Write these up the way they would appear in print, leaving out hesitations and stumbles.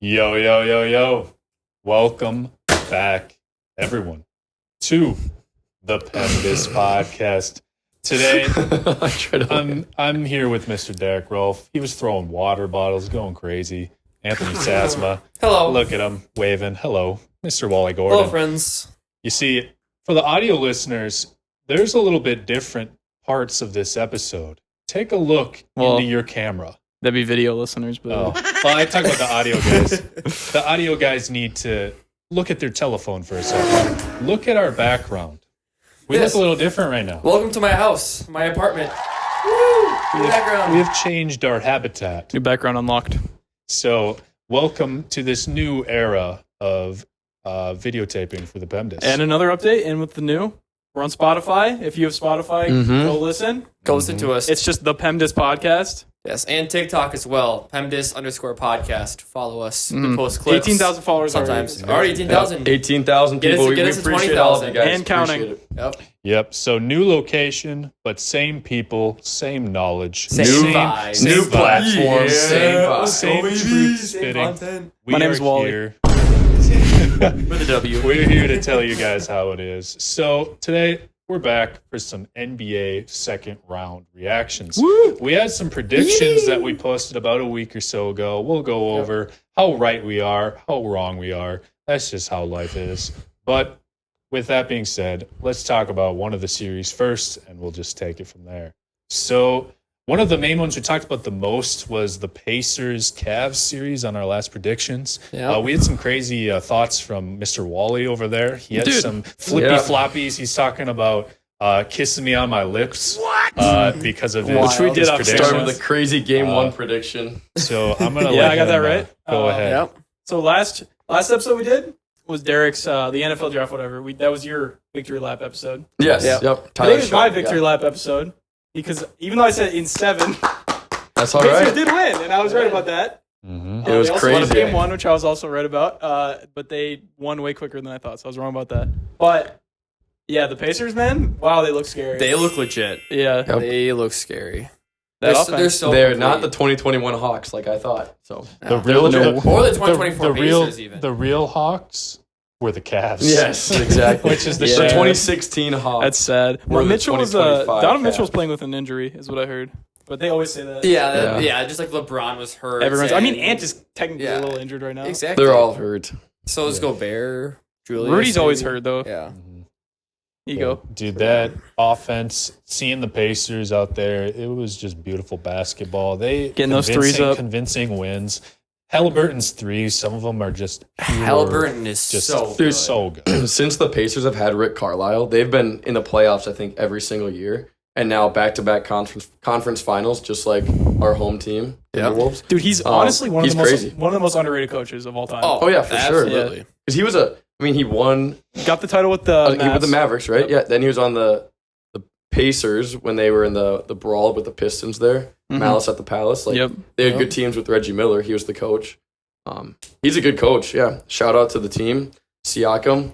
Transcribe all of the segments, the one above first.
Yo, yo, yo, yo. Welcome back, everyone, to the PEMDAS podcast. Today, I'm here with Mr. Derek Rolfe. He was throwing water bottles, going crazy. Anthony Satsma. Hello. Look at him, waving. Hello, Mr. Wally Gordon. Hello, friends. You see, for the audio listeners, there's a little bit different parts of this episode. Take a look into your camera. That'd be video listeners, but Well, I talk about the audio guys. The audio guys need to look at their telephone for a second. Look at our background. We Yes. look a little different right now. Welcome to my house, my apartment. Woo! New background. We have changed our habitat. new background unlocked. So, welcome to this new era of videotaping for the PEMDAS. And another update, and with the new, we're on Spotify. If you have Spotify, go listen. Go listen to us. It's just the PEMDAS podcast. Yes, and TikTok as well. PEMDAS_podcast. Follow us. We post clips. 18,000 followers Sometimes. already. Already 18,000. 18,000 Get us- people. get We us to appreciate all of you 20,000. guys. And counting. Appreciate it. Yep. Yep. So, new location, but same people, same knowledge, Same vibes. New vibes. platform. Yeah. Same vibe. Same baby. truth Same spitting. content. My name's Wally. Here. With a W. We're here to tell you guys how it is. So today we're back for some NBA second round reactions. Woo! We had some predictions that we posted about a week or so ago. We'll go over how right we are, how wrong we are. That's just how life is. But with that being said, let's talk about one of the series first, and we'll just take it from there. So one of the main ones we talked about the most was the Pacers-Cavs series on our last predictions. Yeah. We had some crazy thoughts from Mr. Wally over there. He had Dude. some flippy floppies. He's talking about kissing me on my lips because of his, Which we did his off predictions. Start with a crazy game one prediction. So I'm gonna Yeah, let I got him, that right. Go ahead. Yep. So last episode we did was Derek's the NFL draft, whatever. That was your victory lap episode. Yes. Yep. Yep. Today was my Shaw, victory lap episode because even though I said in 7, That's all Pacers right. did win, and I was right about that. Mhm. It was they also won crazy. game 1, which I was also right about. But they won way quicker than I thought, so I was wrong about that. But yeah, the Pacers, man, wow, they look scary. They look legit. Yeah, Yep. They look scary. that They're, offense. they're so They're complete. not the 2021 Hawks like I thought. So The real, Or the 2024 Pacers even. the real Hawks were the Cavs. yes, exactly. Which is the The shame. 2016 Hawks. That's sad. We're the Mitchell was 2025 Donovan Mitchell's Cavs. playing with an injury, is what I heard. But they always say that. Yeah, just like LeBron was hurt. Everyone's. I mean, and- Ant is technically Yeah. a little injured right now. Exactly. They're all hurt. So is Gobert. Julius. Rudy's always maybe. hurt though. Yeah. Ego. Dude, that offense, seeing the Pacers out there, it was just beautiful basketball. They Getting those threes up. convincing wins. Halliburton's threes, some of them are just pure, Halliburton is just so they're good. so good. Since the Pacers have had Rick Carlisle, they've been in the playoffs, I think, every single year. And now back-to-back conference finals, just like our home team, Yep. Timberwolves. Dude, he's honestly one of he's the most crazy. one of the most underrated coaches of all time. Oh, yeah, for sure. absolutely. Because he was he won Got the title with the with the Mavs. Mavericks, right? Yep. Yeah. Then he was on the Pacers when they were in the brawl with the Pistons there. Mhm. Malice at the Palace. Like Yep. they had Yep. good teams with Reggie Miller. He was the coach. He's a good coach. Yeah. Shout out to the team. Siakam.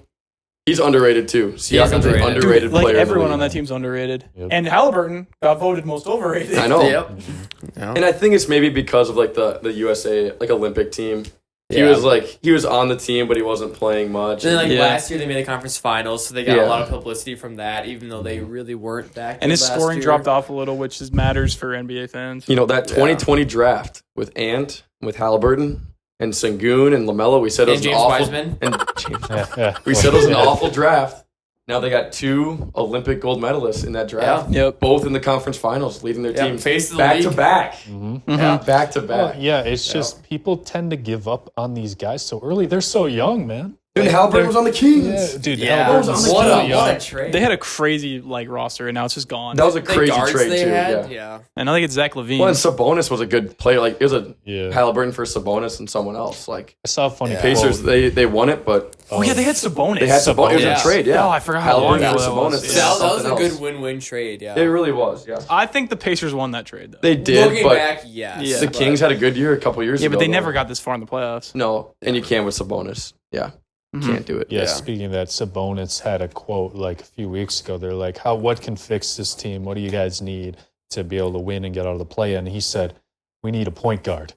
He's underrated too. Siakam's an underrated. underrated Dude, like player. in the everyone league. on that team's underrated. Yep. And Halliburton got voted most overrated. I know. Yep. Yeah. And I think it's maybe because of like the USA like Olympic team. He Yeah. was on the team, but he wasn't playing much. And then, Yeah. last year they made the conference finals, so they got Yeah. a lot of publicity from that, even though they really weren't that good And his last scoring year. dropped off a little, which matters for NBA fans. You know, that 2020 draft with Ant, with Halliburton, and Sengun and LaMelo, we said it And was an James awful. Wiseman. And James, Yeah. we said it was an awful draft. Now they got 2 Olympic gold medalists in that draft. Yep. Both in the conference finals, leading their Yeah, teams face of the back league. to back. Mhm. Yeah, back to Well, back. yeah, it's just people tend to give up on these guys so early. They're so young, man. And Halliburton was on the Kings. Yeah, dude, Yeah, Halliburton's what so a- young. what a trade. They had a crazy roster, and now it's just gone. That was a The crazy guards trade they too. had, Yeah. and I think it's Zach LaVine. Well, and Sabonis was a good player. Like it was a Yeah. Halliburton for Sabonis and someone else. Like I saw a funny Pacers, quote. they won it, but oh yeah, they had Sabonis. they had Sabonis. It was Yeah. a trade. Yeah. Oh, I forgot how long Halliburton ago for that was. Sabonis. Yeah. that was a Something else. good win-win trade, yeah. It really was. Yeah. I think the Pacers won that trade, though. They did, Looking but back, yes. Yeah. the but- Kings had a good year a couple years Yeah, ago. but they though. never got this far in the playoffs. No, and you can't with Sabonis. Yeah, can't do it. Yeah, Yeah. speaking of that, Sabonis had a quote like a few weeks ago. They're like, what can fix this team? What do you guys need to be able to win and get out of the play-in? And he said, we need a point guard.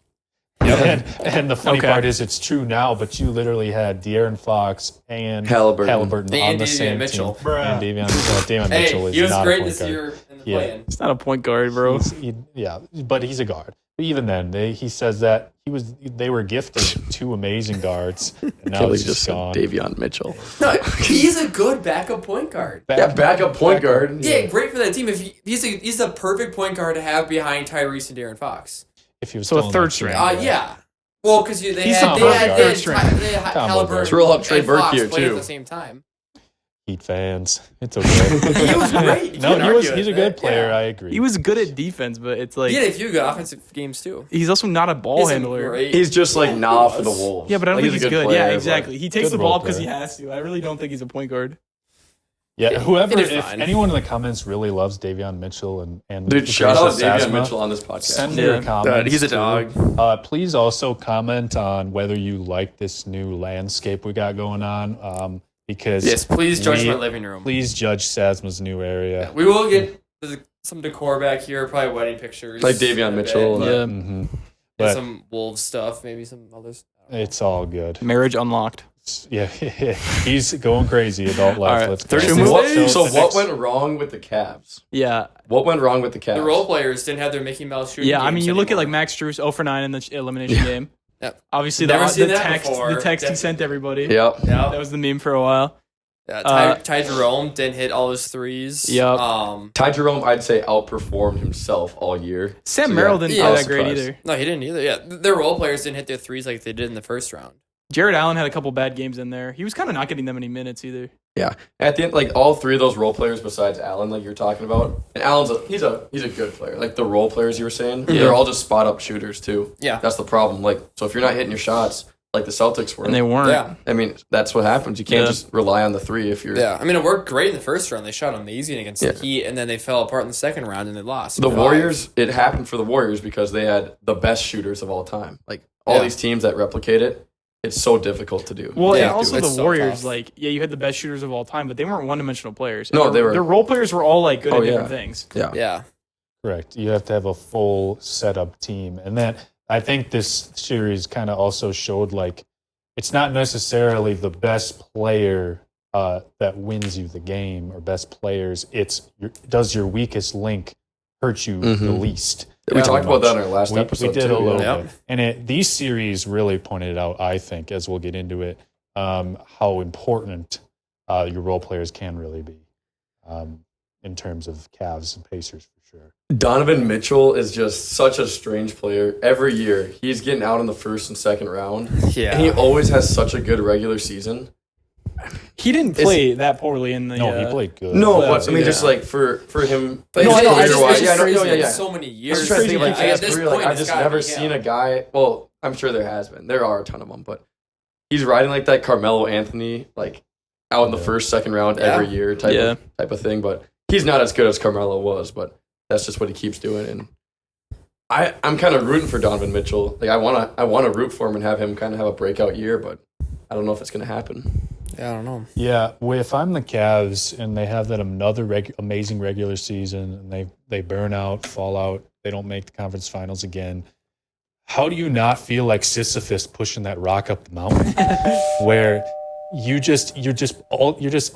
And the funny Okay. part is it's true now, but you literally had De'Aaron Fox and Halliburton. on And the Davion same Mitchell. team. And Davion Hey, Mitchell is he was not great a point this guard. year in the Yeah. play-in. It's not a point guard, bro. But he's a guard. But even then, he says that they were gifted 2 amazing guards, and now Kelly it's just just said gone. Davion Mitchell. No, he's a good backup point guard. Yeah, backup point guard. Yeah, great for that team. If he's the perfect point guard to have behind Tyrese and De'Aaron Fox. If he was So a still in third that team, string. Yeah. Well, because they He's had a perfect third string. Combo Halliburton guard. Throw out Trey and Burke Fox here, played at too. the same time. Heat fans, it's okay. He was great. You No, can't argue he's a with good it. player. Yeah. I agree. He was good at defense, but it's like He had a few good offensive games too. he's also not a ball He's a handler. great- He's just like Yeah, nah he for the was. Wolves. Yeah, but I don't Like, think a he's good. player, Yeah, but- exactly. He takes Good the ball role up because he player. has to. I really don't think he's a point guard. Yeah, whoever, he did if fine. anyone in the comments really loves Davion Mitchell and Dude, shout out Gracious Davion Asthma, Mitchell on this podcast. send your Yeah. comments. He's a too. dog. Please also comment on whether you like this new landscape we got going on. Because Yes, please judge we- my living room. please judge Sasma's new area. We will get some decor back here, probably wedding pictures. Like Davion Mitchell. Yeah. Mhm. And But some Wolves stuff, maybe some others. it's all good. Marriage unlocked. Yeah, he's going crazy. Adult life. All right, Let's go. 30 So minutes. what, so the what next- went wrong with the Cavs? Yeah, What went wrong with the Cavs? The role players didn't have their Mickey Mouse shooting. yeah. I mean, games you look at like anymore. Max Strus 0 for 9 in the elimination game. Yep. Obviously, Never the seen that text before. the text he That- sent everybody. Yep. That Yeah. was the meme for a while. Ty Jerome didn't hit all his threes. Yep. Ty Jerome, I'd say, outperformed himself all year. Sam So, Merrill yeah, didn't Yeah, play I that was great surprised. either. No, he didn't either. Yeah, their role players didn't hit their threes like they did in the first round. Jared Allen had a couple bad games in there. He was kind of not getting them any minutes either. Yeah. At the end, like all 3 of those role players besides Allen, like you're talking about, and Allen's he's a good player. Like the role players you were saying, they're all just spot up shooters too. Yeah. That's the problem. Like, so if you're not hitting your shots like the Celtics were, And they weren't. Yeah. I mean, that's what happens. You can't Yeah. just rely on the 3 if you're. Yeah, I mean, it worked great in the first round. They shot amazing against Yeah. the Heat, and then they fell apart in the second round, and they lost. The 5. Warriors, it happened for the Warriors because they had the best shooters of all time. Like all Yeah. these teams that replicate it, it's so difficult to do. Well, Yeah, and also it's the so Warriors, tough. like, yeah, you had the best shooters of all time, but they weren't one-dimensional players. No, And they were- Their role players were all like good Oh, at yeah. different things. Yeah. Correct. You have to have a full setup team. And then I think this series kind of also showed like it's not necessarily the best player that wins you the game or best players. It's does your weakest link hurt you the Mhm. least? We Yeah, talked about that in our last We episode. did too, a little yeah. bit. And these series really pointed it out, I think, as we'll get into it, how important your role players can really be in terms of Cavs and Pacers for sure. Donovan Mitchell is just such a strange player. Every year, he's getting out in the first and second round. Yeah. And he always has such a good regular season. He didn't play that poorly in the. No, he played good. No, Yeah. but I mean, just like for him. But No, it's I know, just- I it's just- just yeah, I know, crazy yeah, in yeah. so many I was years. trying to think crazy, like like, at this career, like, point, I've it's just gotta never be seen him. a guy. Well, I'm sure there has been. There are a ton of them, but he's riding like that Carmelo Anthony, like out in the first, second round every year type of thing. But he's not as good as Carmelo was. But that's just what he keeps doing. And I'm kind of rooting for Donovan Mitchell. Like I want to root for him and have him kind of have a breakout year, but I don't know if it's going to happen. Yeah, I don't know. Yeah, well, if I'm the Cavs and they have that another amazing regular season and they burn out, fall out, they don't make the conference finals again, how do you not feel like Sisyphus pushing that rock up the mountain where you're just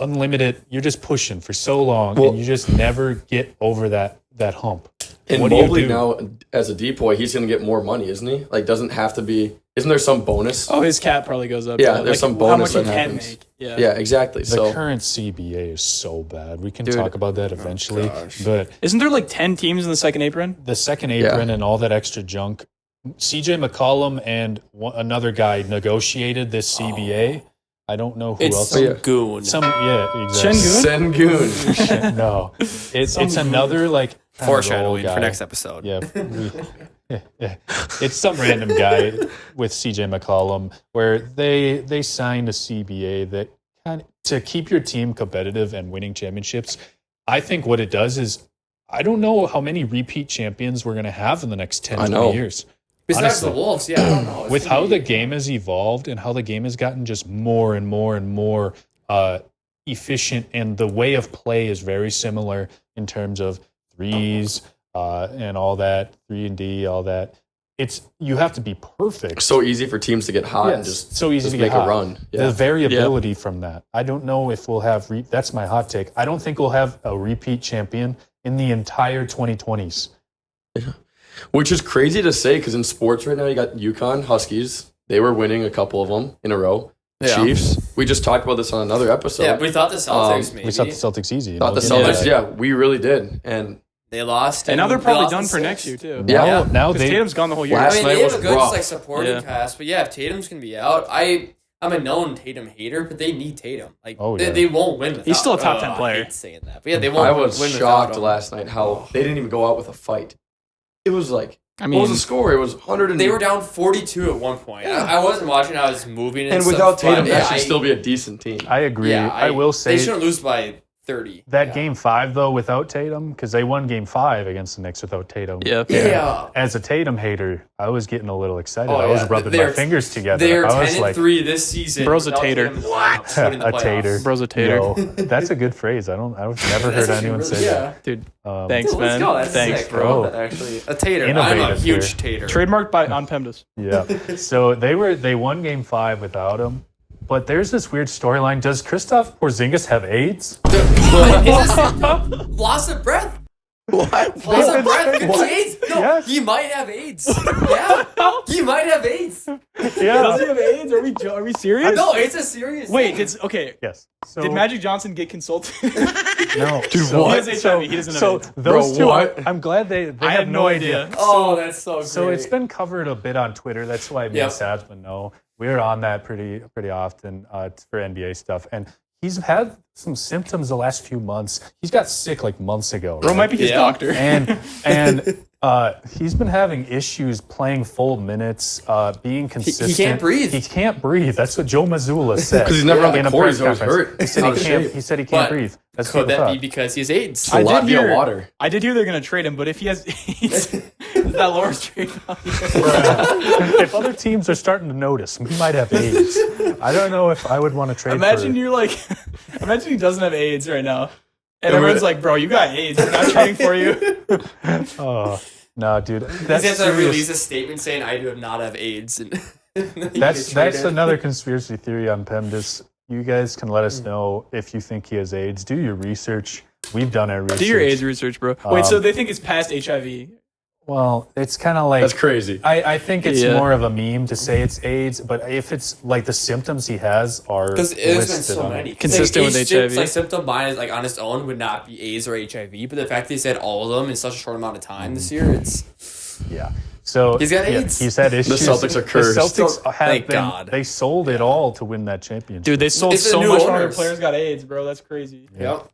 unlimited, you're just pushing for so long Well- and you just never get over that hump. And What do you Mobley do? now, as a depoy, he's going to get more money, isn't he? Like, doesn't have to be. Isn't there some bonus? Oh, his cap probably goes up. Yeah, to, there's some how bonus much he that can happens. make. Yeah. Yeah, exactly. The So current CBA is so bad. We can Dude. talk about that eventually, gosh. but Isn't there like 10 teams in the second apron? the second apron and all that extra junk. CJ McCollum and another guy negotiated this CBA. I don't know who It's else. some yeah. goon. Exactly. Sengun. No, it's another like kind of Foreshadowing role for guy. next episode. Yeah, it's some random guy with CJ McCollum where they signed a CBA that kind of to keep your team competitive and winning championships. I think what it does is I don't know how many repeat champions we're going to have in the next 10, I 20 know. years. Besides Honestly. the Wolves, yeah, I don't know. It's With gonna how be- the game has evolved and how the game has gotten just more and more and more efficient, and the way of play is very similar in terms of threes and all that, 3 and D, all that. you have to be perfect. So easy for teams to get hot and just so easy just to make get hot. a run. Yeah. The variability from that. I don't know if we'll have. That's my hot take. I don't think we'll have a repeat champion in the entire 2020s. Which is crazy to say because in sports right now, you got UConn Huskies. They were winning a couple of them in a row. Yeah. Chiefs. We just talked about this on another episode. Yeah, we thought the Celtics maybe. We thought the Celtics easy. Thought the Celtics, we really did. And They lost. And now they're they probably lost done in for 6. next year, too. Now Because Tatum's gone the whole year. Last I mean, night they have was a good rough. supporting cast, but if Tatum's gonna be out, I'm a known Tatum hater, but they need Tatum. They won't win without. He's still a top 10 I player. hate saying that, but yeah, they won't. I was win shocked without him. last night how they didn't even go out with a fight. It was like, I mean, what was the score? It was 100 and... They were down 42 at one point. I wasn't watching. I was moving and without stuff, Tatum, but that should still be a decent team. I agree. Yeah, I will say they shouldn't lose by 30. that game 5 though without Tatum, because they won game 5 against the Knicks without Tatum. Yeah. As a Tatum hater, I was getting a little excited. Oh, I was yeah. rubbing They're- my fingers together. They're I was 10-3 this season. Bro's a without tater. Tatum in the lineup, put in the a playoffs. tater. Bro's a tater. Yo, that's a good phrase. I've never heard anyone say that. Dude, thanks, Dude, let's man. go. That's Thanks, sick. bro. Oh. That actually, a tater. I'm a Innovative huge here. tater. Trademarked on PEMDAS. Yeah. So they won game 5 without him. But there's this weird storyline. Does Kristaps Porzingis have AIDS? What? Is this loss of breath? What? Loss of breath? What? AIDS? No, Yes. he might have AIDS. Yeah, he might have AIDS. Yeah. Does he have AIDS? Are we serious? No, it's a serious Wait, thing. okay. Yes. So, Did Magic Johnson get consulted? No. Dude, so, what? He has HIV. He doesn't have So AIDS. those Bro, two, what? I'm glad they I have had no idea. Oh, that's so great. So it's been covered a bit on Twitter. That's why me and Sajman know. We're on that pretty often for NBA stuff. And he's had some symptoms the last few months. He's got sick like months ago. Bro right? might be his doctor. And he's been having issues playing full minutes, being consistent. can't breathe. He can't breathe. That's what Joe Mazzulla said. 'Cause he's never on the in a court. press He's always conference. hurt. He said Out of he can't. shape. He said he can't But breathe. That's Could what he that thought. be because he has AIDS? It's a lot via water. I did hear they're going to trade him, but if he has AIDS, that lowers trade value. If other teams are starting to notice, he might have AIDS. I don't know if I would want to trade. Imagine for, you're like, imagine he doesn't have AIDS right now. And everyone's like, bro, you got AIDS. We're not trading for you. Oh no, dude. He's That's has to serious. release a statement saying, "I do not have AIDS." And That's another conspiracy theory on PEMDAS. You guys can let us know if you think he has AIDS. Do your research. We've done our research. Do your AIDS research, bro. Wait, so they think it's past HIV? Well, it's kind of like That's crazy. I think it's Yeah. more of a meme to say it's AIDS, but if it's like the symptoms he has are because there's been listed so on many. it. Consistent with HIV. Like symptom mine, like on its own, would not be AIDS or HIV, but the fact that he said all of them in such a short amount of time this year, it's Yeah. So He's got AIDS. He's had issues. Celtics are cursed. The Celtics have Thank been. God. They sold it all to win that championship. Dude, they sold It's the so new much when their owners. players got AIDS, bro. That's crazy. yep.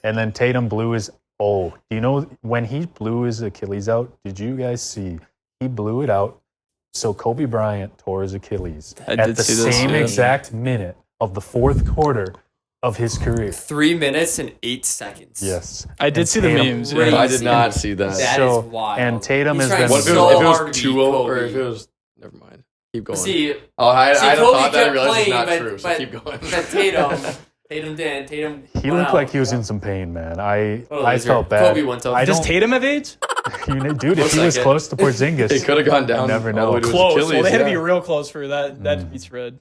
And then Tatum blew his. Oh, do you know when he blew his Achilles out? Did you guys see? He blew it out. So Kobe Bryant tore his Achilles I at did the see this, same yeah. exact minute of the fourth quarter of his career. 3 minutes and 8 seconds. Yes, I did And see the Tatum- memes. Crazy. Yeah. I did not see that. That So- is wild. and Tatum He's has trying been- What if it so was, if it hard was to beat 2-0 Kobe. or if it was... Never mind. Keep going. See, Oh, I See, thought Kobe that. I kept realized it's playing, not but- true, so but- keep going. but Tatum didn't. Tatum. he went looked out. like he was in some pain, man. I What a I loser. felt bad. Kobe went to- I Does don't, Tatum have AIDS? dude, if he was second. close to Porzingis, It could have gone down. never all know. the way to his Close. Achilles, Well, they had to be yeah. real close for that. That beats red.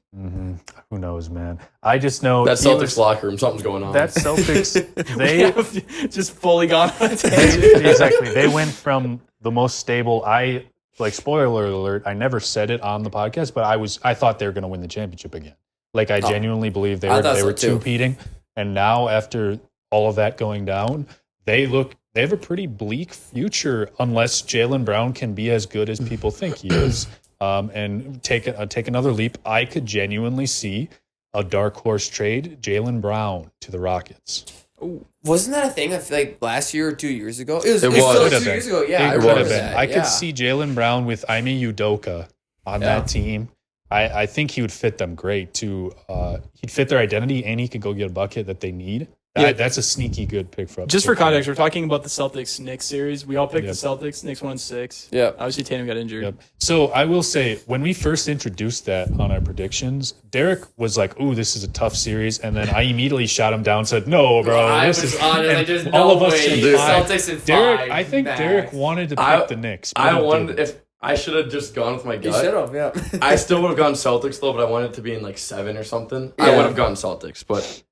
who knows, man? I just know That he Celtics was- locker room, something's going on. That Celtics, they Just fully gone on a tangent. exactly. They went from the most stable. Spoiler alert. I never said it on the podcast, but I thought they were going to win the championship again. Like I genuinely believe I thought they so were too. two-peating, and now after all of that going down, they have a pretty bleak future unless Jaylen Brown can be as good as people think he is, and take another leap. I could genuinely see a dark horse trade Jaylen Brown to the Rockets. Wasn't that a thing like last year or 2 years ago? It was. It It was was. still Could have 2 been. years ago. Yeah, I It could remember have been. that. I yeah. could see Jaylen Brown with Ime Udoka on that team. I think he would fit them great too. He'd fit their identity, and he could go get a bucket that they need. That's a sneaky good pick for us. Just for context, we're talking about the Celtics Knicks series. We all picked Yep. the Celtics. Knicks won 6. Yep. Obviously, Tatum got injured. Yep. So I will say, when we first introduced that on our predictions, Derek was like, "Ooh, this is a tough series," and then I immediately shot him down. And said, "No, bro, I this was is." on it. and Like, there's all no of us way. said The five. Celtics in Derek, 5. I think max. Derek wanted to pick the Knicks. but I he wondered didn't. if I should have just gone with my You should gut. have, yeah. I still would have gone Celtics though, but I wanted it to be in like 7 or something. I Yeah. would have gone Celtics, but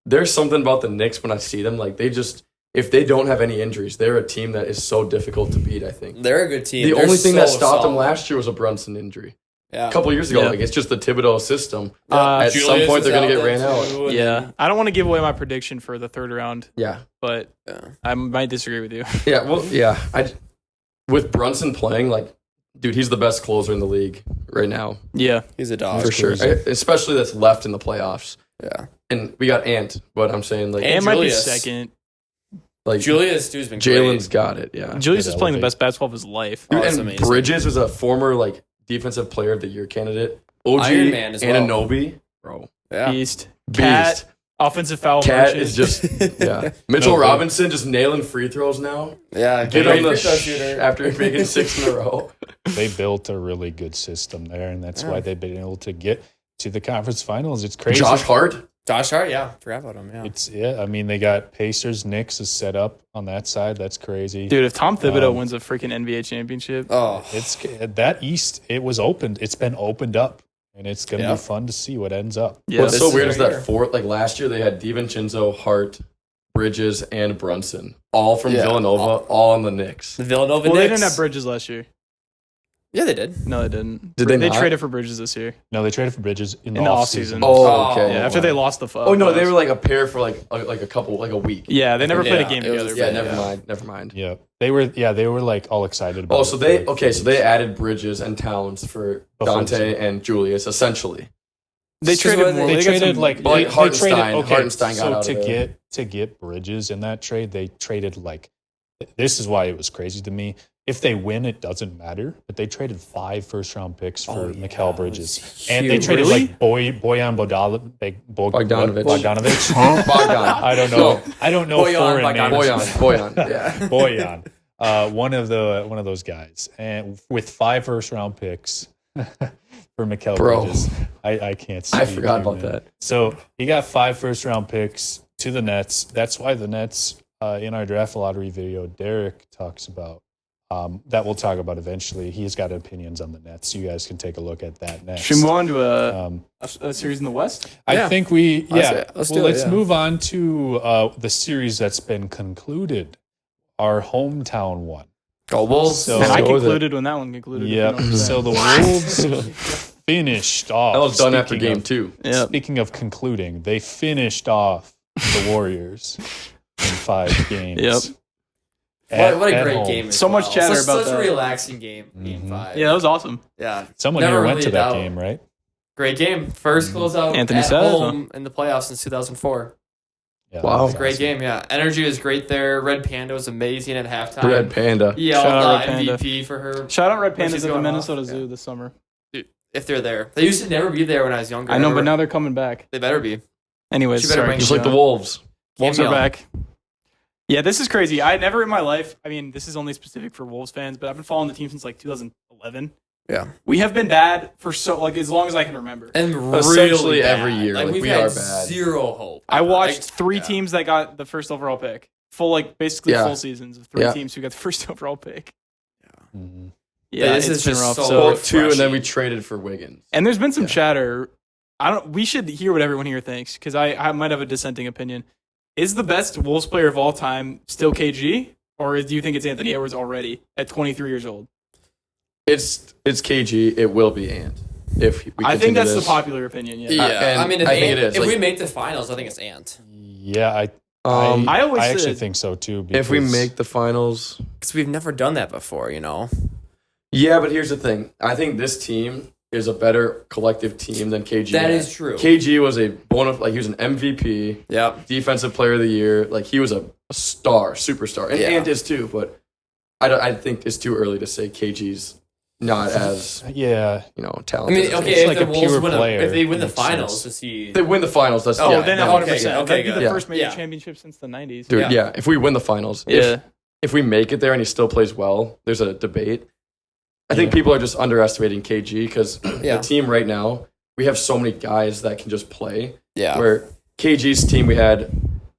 there's something about the Knicks when I see them. Like they just, if they don't have any injuries, they're a team that is so difficult to beat. I think They're a good team. the They're only thing that so stopped them solid. last year was a Brunson injury. Yeah. A couple years ago, Yeah. like it's just the Thibodeau system. Uh, At some point, they're gonna get ran out. Yeah, I don't want to give away my prediction for the third round, Yeah, but I might disagree with you. yeah. Well, yeah. With Brunson playing, like, dude, he's the best closer in the league right now Yeah, He's a dog. for sure. Especially that's left in the playoffs. Yeah. And we got Ant, but I'm saying like, and might be Julius. second. like Julius dude's been Jalen's great. got it. Yeah. Julius Could is playing the elevate. best basketball of his life. Oh, that's and amazing. Bridges is a former like defensive player of the year candidate. OG Iron Man as well. Anunoby, bro, Yeah. Beast. beast. Cat, offensive foul. Cat merchant. is just yeah. Mitchell No, Robinson just nailing free throws now. Yeah. Get great him the free throw shooter. after making 6 in a row. They built a really good system there, and that's Yeah. why they've been able to get to the conference finals. It's crazy. Josh Hart. Josh Hart, yeah. Forgot about him, yeah. I mean, they got Pacers, Knicks is set up on that side. That's crazy. Dude, if Tom Thibodeau Um, wins a freaking NBA championship, Oh. It's that East. It was opened. It's been opened up, and it's gonna Yeah. be fun to see what ends up. yeah, What's this so is weird is right that here. fourth, like last year they had DiVincenzo, Hart, Bridges, and Brunson, all from Yeah. Villanova, all on the Knicks. The Villanova well, they Knicks. didn't have Bridges last year. Yeah, they did. No, they didn't. Did they They not? traded for Bridges this year. No, they traded for Bridges in the In the offseason. offseason. Oh, okay. Yeah, after they lost the. Oh no, they were like a pair for like a couple, like a week. Yeah, they never played a Yeah, game it was- together. Yeah, but never mind. Yeah, they were like all excited about. Oh, it so for, they like, okay, 2 so they weeks. added Bridges and Towns for Before Dante the- and Julius, essentially. They This is traded what more. They got traded some- like But they Hartenstein- traded. Okay, Hartenstein got so out of there. to get Bridges in that trade, they traded like. This is why it was crazy to me. If they win, it doesn't matter. But they traded 5 first-round picks for Mikal Bridges, and they huge. traded Really? like Bojan Bogdanovic. Bogdanovic. Bogdan. I don't know. No. I don't know Bojan foreign Bogdanovic. names. Boyan. Yeah. Bojan. One of those guys, and with 5 first-round picks for Mikal Bro. Bridges. I can't. I speak, forgot about man. that. So he got 5 first-round picks to the Nets. That's why the Nets, in our draft lottery video, Derek talks about. That we'll talk about eventually. He's got opinions on the Nets. You guys can take a look at that next. Should we move on to Um, a series in the West? I Yeah. think we, Let's do it, let's yeah. move on to the series that's been concluded. Our hometown one. Go Wolves. So- And I go with it. concluded when that one concluded. if you Yeah. know what I'm saying. So the Wolves finished off. That was done after speaking game of- 2. yeah. Speaking of concluding, they finished off the Warriors in 5 games. Yep. What a At great home. game. as So much well. chatter such, about Such that. a relaxing game. Game Mhm. 5. Yeah, that was awesome. Yeah. Someone Never here went really to that doubt. game, right? Great game. First closeout Anthony at said, home in the playoffs since 2004. Yeah, Wow. that was Great awesome. game, yeah. Energy was great there. Red Panda was amazing at halftime. Red Panda. Yeah, Shout out Red MVP for her. Shout out Red When Pandas she's at the going Minnesota off, Zoo yeah. this summer. If they're there. They used to never be there when I was younger. I know, ever. but now they're coming back. They better be. Anyways, She better sorry. bring Just keep like the going. Wolves. Wolves are Cameo. back. Yeah, this is crazy. I never in my life, I mean, this is only specific for Wolves fans, but I've been following the team since like 2011. Yeah. We have been bad for as long as I can remember. And Essentially really bad. every year, like, we've we had are bad. zero hope. I watched Like, 3 yeah. teams that got the first overall pick. Basically Yeah. full seasons of 3 Yeah. teams who got the first overall pick. Mhm. Yeah, this it's is been just rough. so- So, Well, 2, and then we refreshing. traded for Wiggins. and there's been some Yeah. chatter. We should hear what everyone here thinks because I might have a dissenting opinion. Is the best Wolves player of all time still KG, or do you think it's Anthony Edwards already at 23 years old? It's KG. It will be Ant. If we I think continue that's this. the popular opinion. Yeah. Yeah, and I mean, if, I think it is. if Like- we make the finals, I think it's Ant. Yeah, I I always actually said- think so too. If we because- make the finals, Because we've never done that before, you know? yeah. But here's the thing. I think this team is a better collective team than KG. That had. is true. KG was a he was an MVP, Yep. defensive player of the year. Like he was a star, superstar, and Yeah. Ant is too. But I think it's too early to say KG's not as yeah, I talented. mean, as okay, It's if like the a Wolves pure win, player if they win the in a finals, sense. to see. they win the finals. That's Oh, Oh, yeah, then no, 100%. okay, That'd be the good. first major Yeah. championship since the 90s. dude. Yeah. Yeah. If we win the finals, Yeah. if we make it there and he still plays well, there's a debate. I think Yeah. people are just underestimating KG because Yeah. the team right now, we have so many guys that can just play. Yeah. Where KG's team, we had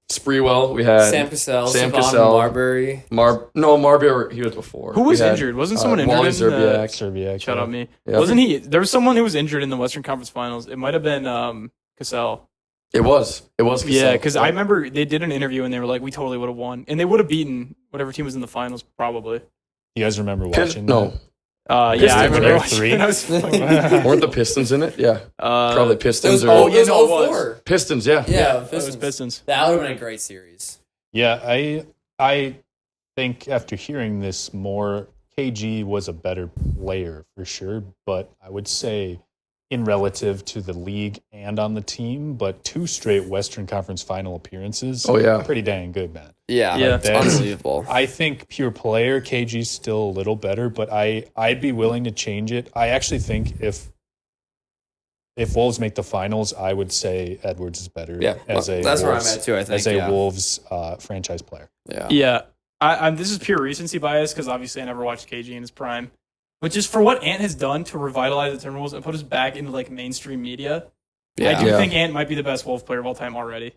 Sprewell. We had Sam Cassell, Sam Savon Cassell. Marbury. Marbury, he was before. Who was We had, injured? Wasn't someone injured Wally in Serbiak. Shut up, me. Yeah. Wasn't he? There was someone who was injured in the Western Conference Finals. It might have been Cassell. It was Cassell. Yeah, because I remember they did an interview and they were like, we totally would have won. And they would have beaten whatever team was in the finals, probably. You guys remember watching? No. Yeah, I Pistons remember were watching three. it. I was Weren't the Pistons in it? Yeah. Probably Pistons. It or was no, it 04. Pistons, yeah. Yeah, It was Pistons. That would have been a great series. Yeah, I think after hearing this more, KG was a better player for sure, but I would say in relative to the league and on the team, but 2 straight Western Conference final appearances. Oh, yeah. Pretty dang good, man. Yeah, Yeah. it's unbelievable. I think pure player, KG's still a little better, but I'd be willing to change it. I actually think if Wolves make the finals, I would say Edwards is better. Yeah, as a that's where I'm Wolves, at too. I think as a Wolves franchise player. Yeah. I'm this is pure recency bias because obviously I never watched KG in his prime. But just for what Ant has done to revitalize the Timberwolves and put us back into like mainstream media, I do think Ant might be the best Wolves player of all time already.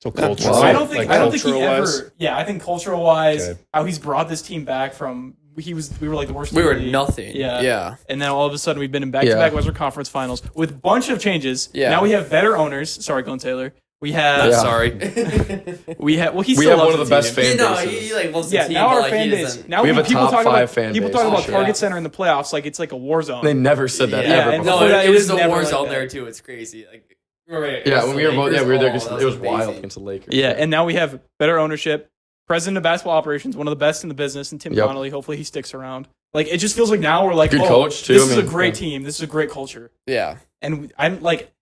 So cultural. I don't think he cultural-wise? ever. Yeah, I think cultural wise, Okay. how he's brought this team back from we were like the worst. We team were in the league. nothing. Yeah. And then all of a sudden we've been in back-to-back Western Conference Finals with a bunch of changes. Yeah. Now we have better owners. Sorry, Glenn Taylor. We have. Sorry. We have. Well, he We still have loves one of the best team. fan No, bases. he like loves the Yeah, team. now but, our like, fan he base. doesn't- Now We have a people top talk 5 about fan people base, talk about for Target sure. Center in the playoffs like it's like a war zone. They never said that Yeah, ever and before. no, it it was was the never war like zone that. there too. It's crazy. Like, Yeah, when we were both, we were there because that it was amazing. wild against the Lakers. Yeah, and now we have better ownership. President of basketball operations, one of the best in the business, and Tim Yep. Connolly. Hopefully, he sticks around. Like it just feels like now we're like, Good oh, coach, too. This I is a mean, great team. This is a great culture. Yeah. And I'm like,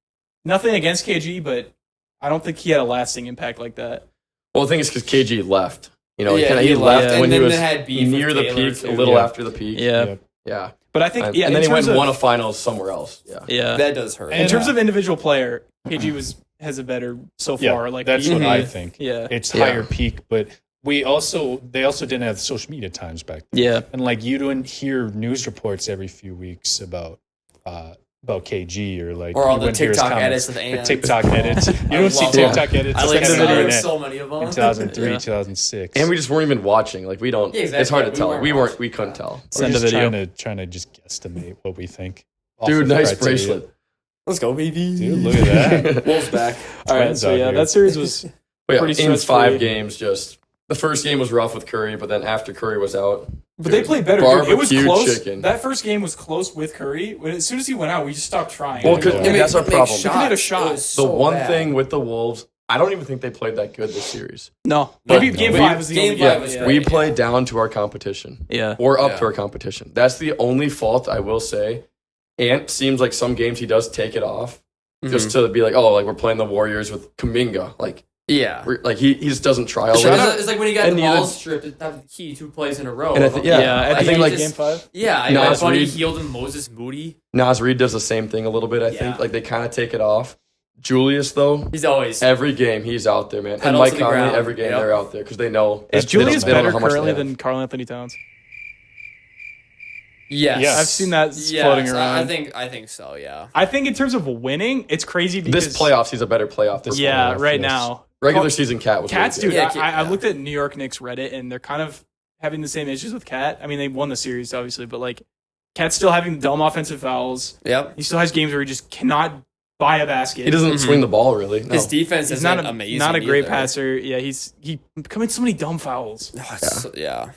nothing against KG, but I don't think he had a lasting impact like that. Well, the thing is because KG left. You know, Yeah, he he left left, when and he then was they had beef near with the Taylor, peak, too. a little Yeah. after the peak. Yeah. Yeah. But I think, And in then he went terms and of, won a finals somewhere else. Yeah. Yeah. That does hurt. In terms of individual player, KG has a better so Yeah, far. Like that's he- what I think. Yeah. It's Yeah. higher peak, but they also didn't have social media times back then. Yeah. And like you don't hear news reports every few weeks about KG or like Or all you the wouldn't hear his TikTok comments. edits of The Ant. TikTok edits. You I don't see love TikTok edits. I like It's send on the them internet. so many of them. In 2003, Yeah. 2006. And we just weren't even watching. Like we don't. Yeah, exactly. It's hard to We tell. weren't We couldn't tell. We're Send a just video. trying to just guesstimate what we think. off Dude, of nice criteria. bracelet. Let's go, baby. Dude, look at that. Wolves back. All right. Twins So out yeah, here. that series was But Pretty yeah, in stress-free. 5 games, just the first game was rough with Curry, but then after Curry was out, But they played better. Dude. It was Barbecue close. chicken. That first game was close with Curry. As soon as he went out, we just stopped trying. Well, 'cause- Yeah. and that's our problem. They made a shot. the one thing with the Wolves, I don't even think they played that good this series. No, But maybe game no. 5 was the Game only five game. was Yeah. great. We played down to our competition. Yeah. Or up Yeah. to our competition. That's the only fault I will say. Ant seems like some games he does take it off just to be like, oh, like we're playing the Warriors with Kuminga. Like, Yeah. like he just doesn't try all It's, that. it's like when he got And the neither- ball stripped, that was the key 2 plays in a row. And I think- yeah. Yeah, I at the think end like of game 5. Yeah, I Nas Bunny Reed- healed and Moses Moody. Nas Reed does the same thing a little bit, I think. Yeah. Like they kind of take it off. Julius, though, He's always every game he's out there, man. And Pedal Mike to the Conley, ground. every game Yep. they're out there because they know. Is they don't- Julius they don't know better how much they currently have. than Karl Anthony Towns? yes. Yes. I've seen that Yes, floating around. I think so. Yeah. I think in terms of winning, it's crazy because This playoffs, he's a better playoff. This Yeah, playoff, right yes. now. Regular season Cat was Cats, really dude. good. Yeah, I yeah. looked at New York Knicks Reddit, and they're kind of having the same issues with Cat. I mean, they won the series, obviously, but like, Cat's still having dumb offensive fouls. Yep. He still has games where he just cannot buy a basket. He doesn't swing the ball really. No. His defense He's is not amazing. not a great either. passer. Yeah, he commits so many dumb fouls. Yeah.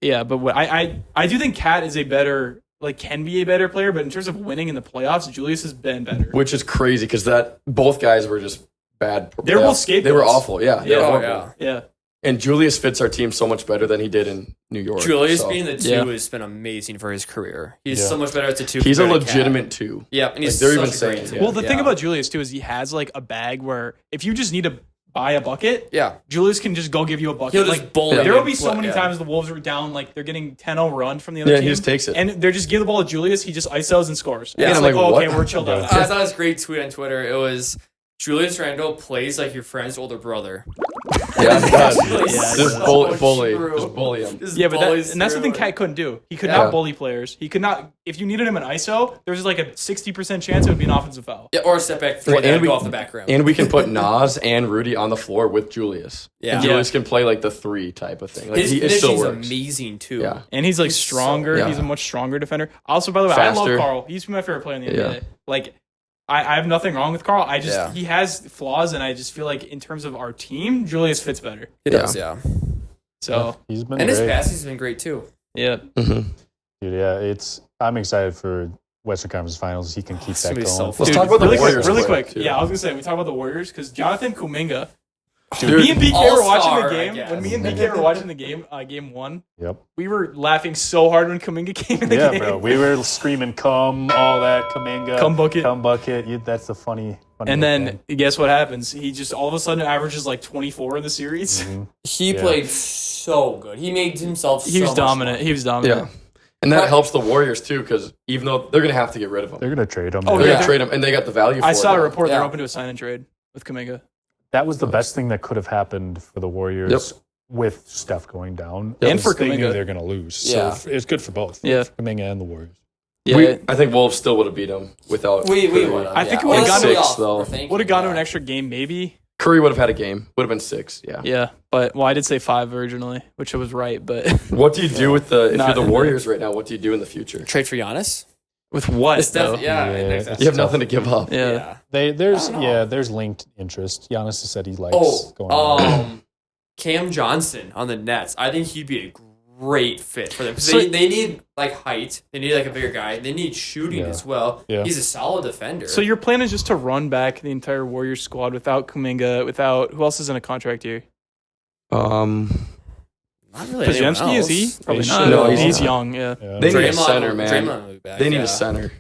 Yeah, but what I do think Cat is a better, like, can be a better player, but in terms of winning in the playoffs, Julius has been better. Which is crazy because that both guys were just bad. They were both They were scapegoats. awful. Yeah. they Yeah. were Oh horrible. yeah. Yeah. And Julius fits our team so much better than he did in New York. Julius so. being the 2 Yeah. has been amazing for his career. He's Yeah. so much better as a 2. He's a compared to Cat. legitimate 2. Yep, and he's they're such even a saying great it. two. Well, the thing Yeah. about Julius too is he has like a bag where if you just need to buy a bucket, Yeah. Julius can just go give you a bucket. He'll just Like, bowl it there will in. be so many Yeah. times the Wolves are down, like they're getting 10-0 run from the other Yeah, team. he just takes it. And they're just give the ball to Julius, he just ISOs and scores. Yeah, And it's I'm like, like, oh, okay, what? we're chilled out. I saw this great tweet on Twitter. It was Julius Randle plays like your friend's older brother. Just bully him. Yeah, but that's the thing Cat couldn't do. He could not bully players. He could not. If you needed him in ISO, there was like a 60% chance it would be an offensive foul. Yeah, or a step back three and go off the background. And we can put Nas and Rudy on the floor with Julius. Yeah, and Julius can play like the 3 type of thing. Like, his it still works. Amazing too. Yeah, and he's like stronger. He's a much stronger defender. Also, by the way, I love Carl. He's my favorite player in the NBA. Like. I have nothing wrong with Carl. He has flaws, and I just feel like in terms of our team, Julius fits better. He does, yeah. So he's been and great. his passing's been great too. Yeah, dude. Yeah, I'm excited for Western Conference Finals. He can keep that going. Let's talk about the Warriors really quick. Yeah, I was gonna say we talk about the Warriors because Jonathan Kuminga. Dude, me and BK were watching the game. When me and BK were watching the game, game 1, we were laughing so hard when Kuminga came in the game. Yeah, bro. We were screaming, come, all that, Kuminga. Come bucket. Come bucket. That's the funny and then, guess what happens? He just all of a sudden averages like 24 in the series. Mm-hmm. He played so good. He made himself He was dominant. Yeah. And that helps the Warriors, too, because even though they're going to have to get rid of him. They're going to trade him. They're going to trade him, and they got the value for it. I saw a report they're open to a sign and trade with Kuminga. That was the best thing that could have happened for the Warriors with Steph going down. And for they Kuminga. knew they're going to lose. So it's good for both. Yeah. For Kuminga and the Warriors. Yeah. I think Wolves still would have beat them without we would. I think it would have gone six, though. Would have gone to an extra game, maybe. Curry would have had a game. Would have been 6, yeah. Yeah, but I did say 5 originally, which I was right, but... What do you do with if you're the Warriors right now, what do you do in the future? Trade for Giannis? With what, though? You have nothing to give up. Yeah. There's linked interest. Giannis has said he likes going on. Cam Johnson on the Nets. I think he'd be a great fit for them. Because they need, like, height. They need, like, a bigger guy. They need shooting as well. Yeah. He's a solid defender. So your plan is just to run back the entire Warriors squad without Kuminga, without... Who else is in a contract here? Not really. Pajemski, is he? Probably not. No, he's young, yeah. They need a center, man. They need a center.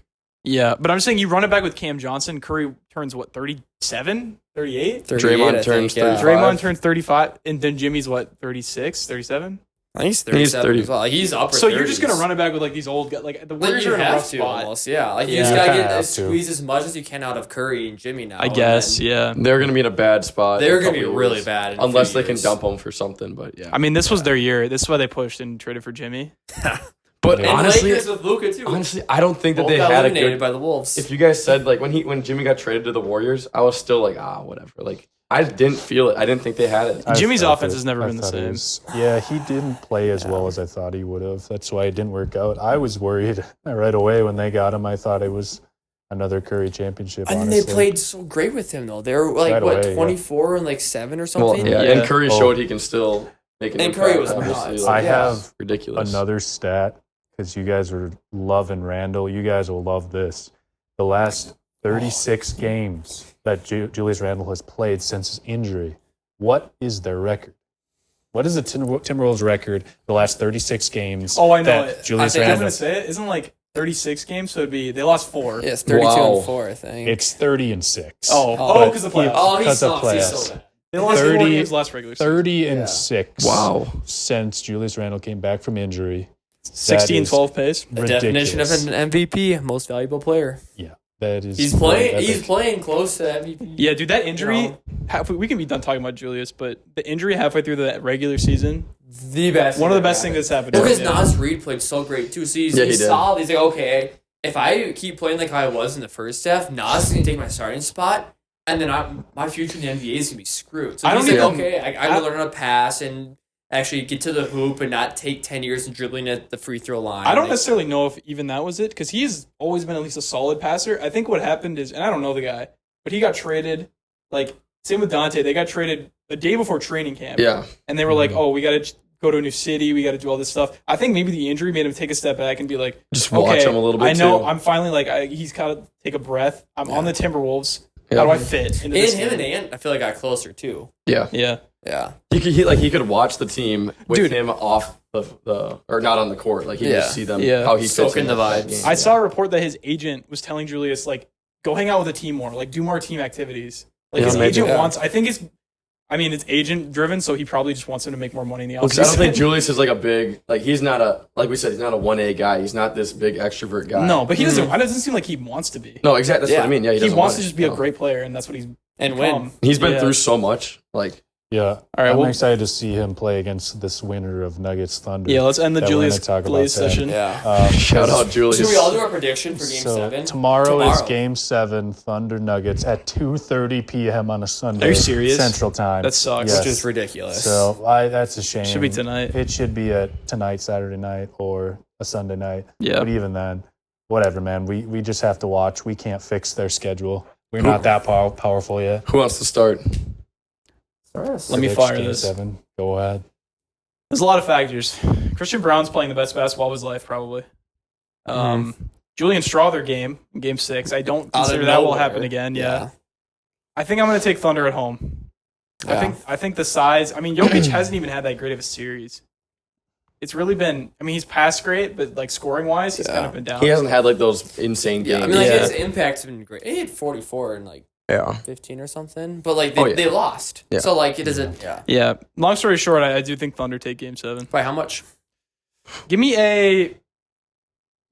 Yeah, but I'm saying you run it back with Cam Johnson. Curry turns, 37? 38? Draymond turns 35. Draymond turns 35. And then Jimmy's, 36? 37? I think he's 37 as well. Like, he's upper So 30s. you're just going to run it back with, these old guys. Like, the Warriors are in a rough spot. Almost, yeah. Like, you just got to squeeze as much as you can out of Curry and Jimmy now. I guess, yeah. They're going to be in a bad spot. They're going to be really bad. Unless they can dump them for something, but yeah. I mean, this was their year. This is why they pushed and traded for Jimmy. But honestly, Lakers with Luka too. Honestly, I don't think that they had a good... by the Wolves. If you guys said, when Jimmy got traded to the Warriors, I was still like, whatever. Like, I didn't feel it. I didn't think they had it. Jimmy's offense has never been the same. He didn't play as well as I thought he would have. That's why it didn't work out. I was worried right away when they got him. I thought it was another Curry championship, and they played so great with him, though. They were, 24 and, 7 or something? Well, and Curry showed he can still make an impact. And Curry was nuts. I have ridiculous. Another stat, because you guys are loving Randle. You guys will love this. The last 36 games that Julius Randle has played since his injury. What is their record? What is the Timberwolves record the last 36 games? Oh, I know it. Julius I'm Randle. going to say it. Isn't 36 games? So they lost 4. Yeah, it's 32-4, I think. It's 30-6. Because of the playoffs. Oh, because of playoffs. He's so bad. They lost 4 games last regular season. 30-6. Wow. Since Julius Randle came back from injury. 16-12 pace. The definition of an MVP, most valuable player. Yeah. That is He's playing close to MVP. Yeah, dude, that injury, we can be done talking about Julius, but the injury halfway through the regular season, one of the best things that's happened. Because Nas Reed played so great too. So he's solid. He's like, okay, if I keep playing like how I was in the first half, Nas is gonna take my starting spot, and then my future in the NBA is gonna be screwed. So he's like, okay, I gotta learn how to pass and actually get to the hoop and not take 10 years of dribbling at the free throw line. I don't necessarily know if even that was it, because he's always been at least a solid passer. I think what happened is, and I don't know the guy, but he got traded, same with Dante, they got traded the day before training camp. Yeah. And they were like, we got to go to a new city, we got to do all this stuff. I think maybe the injury made him take a step back and be like, just watch him a little bit. I know, I'm finally he's got to take a breath. I'm on the Timberwolves. How do I fit into this? And him and Ant, I feel like got closer too. Yeah. Yeah. Yeah. He could watch the team with him off the or not on the court. Like he could just see them how he fits in the vibes. I saw a report that his agent was telling Julius, go hang out with the team more, do more team activities. His agent wants, it's agent driven, so he probably just wants him to make more money in the offseason. I don't think Julius is a big, he's not like we said, he's not a 1A guy. He's not this big extrovert guy. No, but he doesn't. It doesn't seem like he wants to be. No, exactly. That's what I mean. Yeah, he wants to just be a great player, and that's what he's and become. win. He's been through so much. Yeah. All right, I'm excited to see him play against this winner of Nuggets Thunder. Yeah, let's end the Julius Glaze session. Yeah. Shout out Julius. Should we all do our prediction for Game 7? Tomorrow is Game 7, Thunder Nuggets at 2:30 p.m. on a Sunday. Are you serious? Central Time. That sucks. Yes. Which is ridiculous. So that's a shame. Should be tonight. It should be tonight, Saturday night, or a Sunday night. Yeah. But even then, whatever, man. We just have to watch. We can't fix their schedule. We're not that powerful yet. Who wants to start? Let me fire Game this. 7. Go ahead. There's a lot of factors. Christian Brown's playing the best basketball of his life, probably. Julian Strawther game, Game 6. I don't consider that will happen again. Yeah. I think I'm going to take Thunder at home. Yeah. I think the size. I mean, Jokic hasn't even had that great of a series. It's really been. I mean, he's passed great, but like scoring wise, he's kind of been down. He hasn't had like those insane games. I mean, like his impact's been great. He had 44 and like 15 or something, but like they lost. Yeah. So like it doesn't. Yeah. Long story short, I do think Thunder take Game 7. By how much? Give me a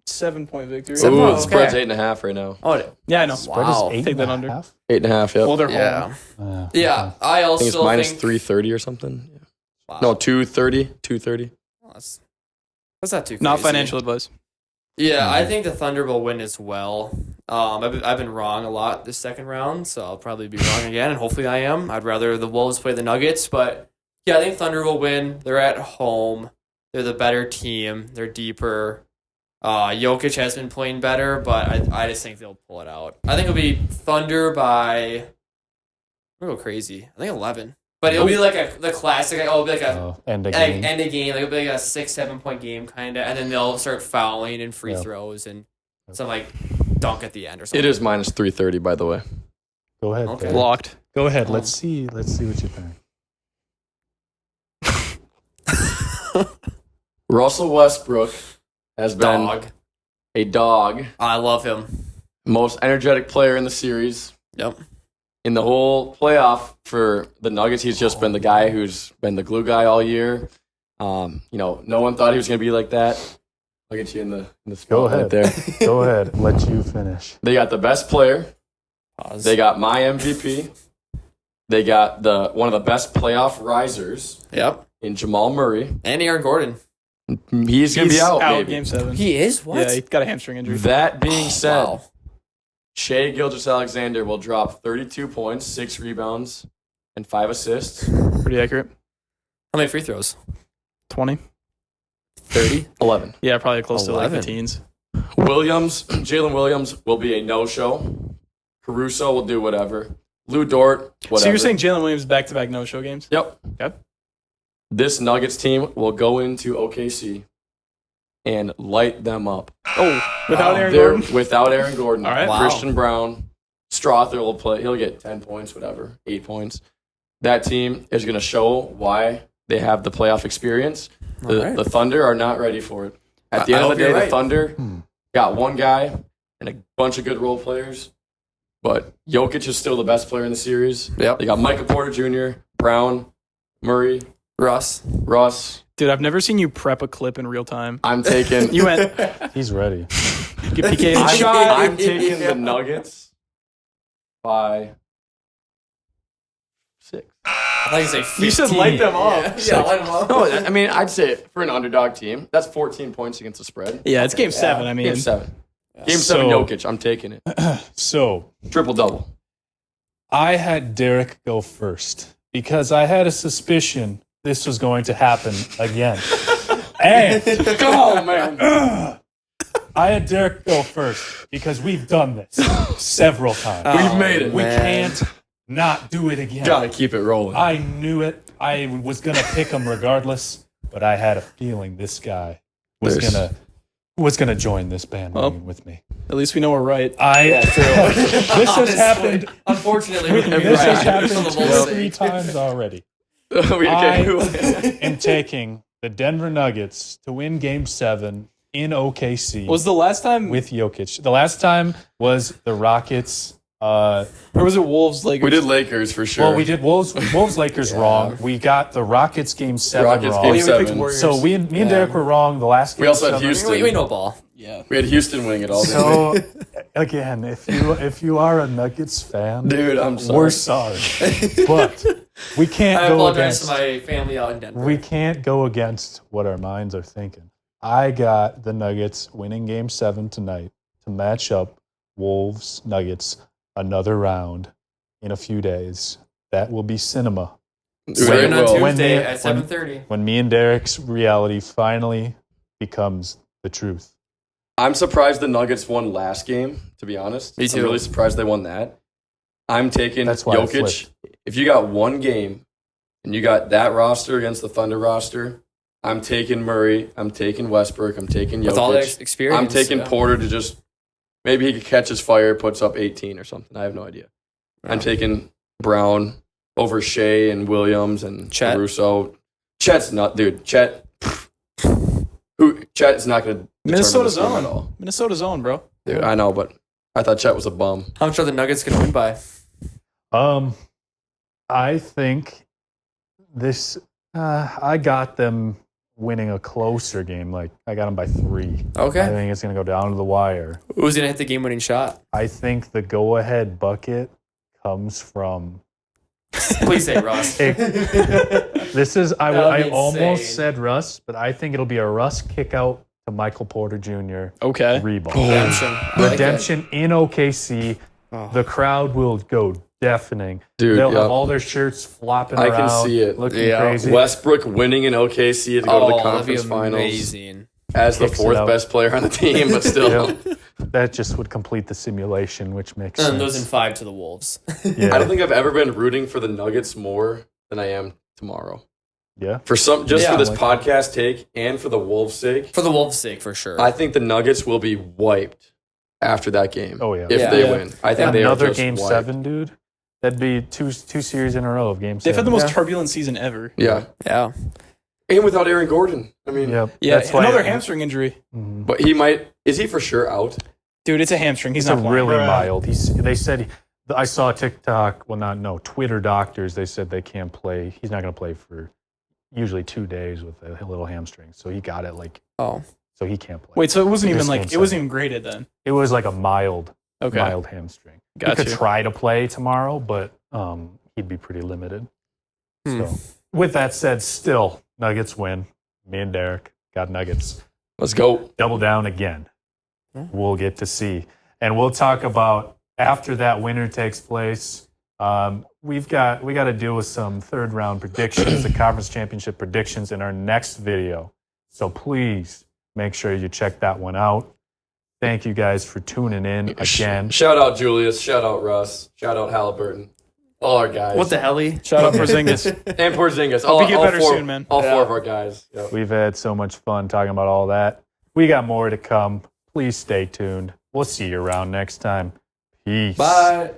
7-point victory. Ooh, the spread's 8.5 right now. Oh, yeah, I know. Spread Wow. is 8.5? Take that under. 8.5. Yep. Well, they're yeah. home. Yeah. I I also think it's minus think 330 or something. Wow. No, 230. 230. That's not too crazy. Not financial advice. Yeah, I think the Thunder will win as well. I've been wrong a lot this second round, so I'll probably be wrong again, and hopefully I am. I'd rather the Wolves play the Nuggets, but yeah, I think Thunder will win. They're at home. They're the better team. They're deeper. Jokic has been playing better, but I just think they'll pull it out. I think it'll be Thunder by... I'm going to go crazy. I think 11. But it'll be like the classic, it'll be like end of game. End of game. Like it'll be like a 6-7 point game kind of, and then they'll start fouling and free throws and some like dunk at the end or something. It is minus 330, by the way. Go ahead. Okay. Dave. Locked. Go ahead. Let's see what you think. Russell Westbrook has been a dog. I love him. Most energetic player in the series. Yep. In the whole playoff for the Nuggets, he's just been the guy who's been the glue guy all year. No one thought he was going to be like that. I'll get you in the spot Go ahead. right there. Go ahead. Let you finish. They got the best player. Pause. They got my MVP. They got one of the best playoff risers. Yep. In Jamal Murray. And Aaron Gordon. He's going to be out, baby. Game 7. He is? What? Yeah, he got a hamstring injury. That being said, Wow. Shai Gilgeous-Alexander will drop 32 points, 6 rebounds, and 5 assists. Pretty accurate. How many free throws? 20. 30? 11. Yeah, probably close to like the 11. teens. Jalen Williams will be a no-show. Caruso will do whatever. Lou Dort, whatever. So you're saying Jalen Williams back-to-back no-show games? Yep. Okay. This Nuggets team will go into OKC and light them up. Oh, without Aaron They're Gordon? without Aaron Gordon. All right. Wow. Christian Brown, Strawther will play. He'll get 10 points, whatever, 8 points. That team is going to show why they have the playoff experience. The Thunder are not ready for it. At the end of the day, the Thunder got one guy and a bunch of good role players, but Jokic is still the best player in the series. Yep. They got Michael Porter Jr., Brown, Murray, Russ. Dude, I've never seen you prep a clip in real time. I'm taking. You went, He's ready. get PK and shot. I'm taking the Nuggets by 6. I thought you say 15. You said light them up. Yeah, light them up. No, I mean, I'd say for an underdog team, that's 14 points against the spread. Yeah, it's Game 7. I mean, Game 7. Game 7 Jokic, I'm taking it. So, Triple-double. I had Derek go first because I had a suspicion this was going to happen again. And Come on, man. I had Derek go first because we've done this several times. We've made it. We can't not do it again. Gotta keep it rolling. I knew it. I was going to pick him regardless, but I had a feeling this guy was going to join this bandwagon with me. at least we know we're right. This has happened. Unfortunately, we can be This has right. happened For the 2 Wolves' or 3 sake. times already. I am taking the Denver Nuggets to win Game 7 in OKC Was the last time with Jokic. The last time was the Rockets. or was it Wolves? Like We did Lakers for sure. Well, we did Wolves Lakers wrong. We got the Rockets Game 7 Rockets wrong. Game we picked 7. Warriors. So me and Derek were wrong the last game. We also had 7. Houston. We know ball. yeah. We had Houston winning it all. So again, if you are a Nuggets fan, Dude, I'm sorry. we're sorry. But We can't I go apologize against. to my family out in Denver. We can't go against what our minds are thinking. I got the Nuggets winning Game 7 tonight to match up Wolves Nuggets another round in a few days. That will be cinema. Starting on Well, Tuesday at 7:30. When me and Derek's reality finally becomes the truth. I'm surprised the Nuggets won last game, to be honest. Me too. I'm really surprised they won that. I'm taking That's why I Jokic. If you got one game and you got that roster against the Thunder roster, I'm taking Murray. I'm taking Westbrook. I'm taking Jokic. With all that experience. I'm taking Porter to just maybe he could catch his fire, puts up 18 or something. I have no idea. I'm taking Brown over Shea and Williams and Chet. Caruso. Chet's not, dude. Chet's not going to Minnesota's at own. all. Minnesota's own, bro. Dude, I know, but I thought Chet was a bum. How much are the Nuggets going to win by? I think this. I got them winning a closer game. Like I got them by 3. I Okay. think it's going to go down to the wire. Who's going to hit the game-winning shot? I think the go-ahead bucket comes from. Please say Russ. This is That would I be almost insane. said Russ, but I think it'll be a Russ kick out to Michael Porter Jr. Okay. rebound. Redemption. I like Redemption in OKC. Oh. The crowd will go deafening. Dude, They'll yeah. have all their shirts flopping I around. can see it. Looking Yeah. crazy. Westbrook winning in OKC to that. go to the That'd be conference finals amazing. as the Kicks it 4th out. best player on the team, but still. Yep. That just would complete the simulation, which makes And sense. those in 5 to the Wolves. Yeah. I don't think I've ever been rooting for the Nuggets more than I am tomorrow. Yeah. For Yeah. this Like- podcast take and for the Wolves' sake, For the Wolves' sake, for sure. I think the Nuggets will be wiped after that game. Oh, yeah. If Yeah. they Yeah. win. I think they are Another just game wiped. 7, dude. That'd be two series in a row of game 7. They've had the most Yeah. turbulent season ever. Yeah. yeah. And without Aaron Gordon. I mean, Yep. Yeah, That's why another hamstring injury. Mhm. but he might. Is he for sure out? Dude, it's a hamstring. He's It's a not playing. really Bruh. mild. They said I saw TikTok. Well, Twitter doctors. They said they can't play. He's not going to play for usually 2 days with a little hamstring. So he got it Oh. so he can't play. Wait, so it wasn't This even like game it wasn't seven. even graded then. It was like a mild Okay. hamstring. Got he could you. try to play tomorrow, but he'd be pretty limited. Hmm. So, with that said, still Nuggets win. Me and Derek got Nuggets. Let's go. Double down again. Yeah. We'll get to see, and we'll talk about after that winner takes place. We got to deal with some third round predictions, the conference championship predictions in our next video. So please make sure you check that one out. Thank you guys for tuning in again. Shout out Julius. Shout out Russ. Shout out Halliburton. All our guys. What the helly? Shout out Porzingis. And Porzingis. Hope you get better four, soon, man. All Yeah. 4 of our guys. Yep. We've had so much fun talking about all that. We got more to come. Please stay tuned. We'll see you around next time. Peace. Bye.